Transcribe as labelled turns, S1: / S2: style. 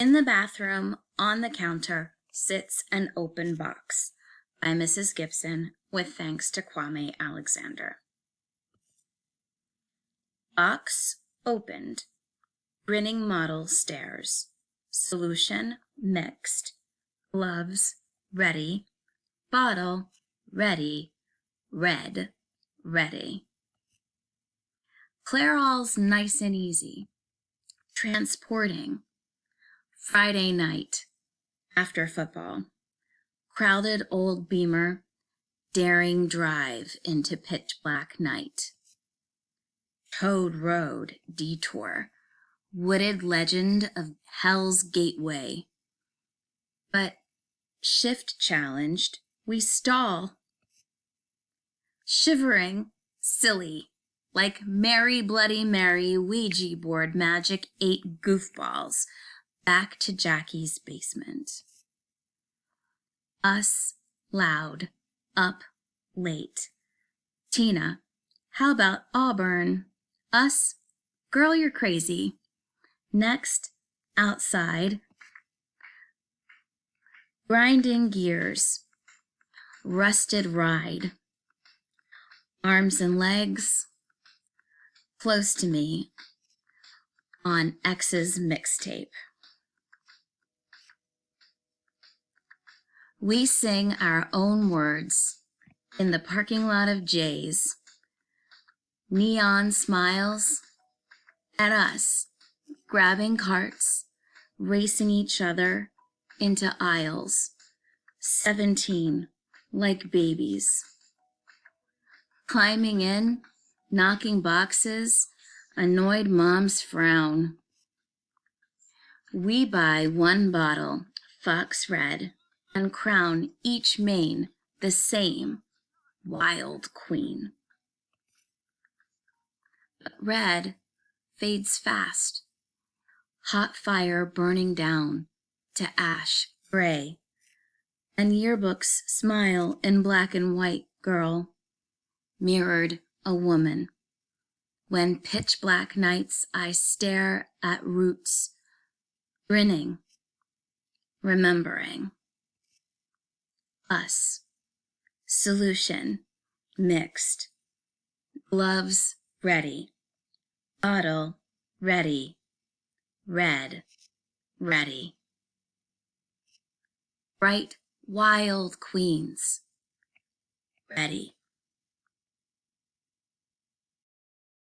S1: In the bathroom, on the counter, sits an open box by Mrs. Gibson, with thanks to Kwame Alexander. Box opened. Grinning model stares. Solution mixed. Gloves ready. Bottle ready. Red ready. Clairol's nice and easy. Transporting. Friday night. After football. Crowded old Beamer. Daring drive into pitch black night. Toad Road detour. Wooded legend of Hell's Gateway. But shift challenged, we stall. Shivering, silly, like Mary Bloody Mary Ouija-board magic 8 goofballs, back to Jackie's basement. Us, loud, up, late. Tina, how about Auburn? Us, girl, you're crazy. Next, outside. Grinding gears. Rusted ride. Arms and legs. Close to me. On X's mixtape. We sing our own words in the parking lot of Jay's. Neon smiles at us, grabbing carts, racing each other into aisles, 17 like babies. Climbing in, knocking boxes, annoyed moms frown. We buy one bottle, Fox Red, and crown each main the same wild queen. But red fades fast, hot fire burning down to ash gray, and yearbooks smile in black and white, girl, mirrored a woman. When pitch black nights I stare at roots, grinning, remembering. Us, solution, mixed, gloves ready, bottle ready, red ready. Bright, wild queens ready.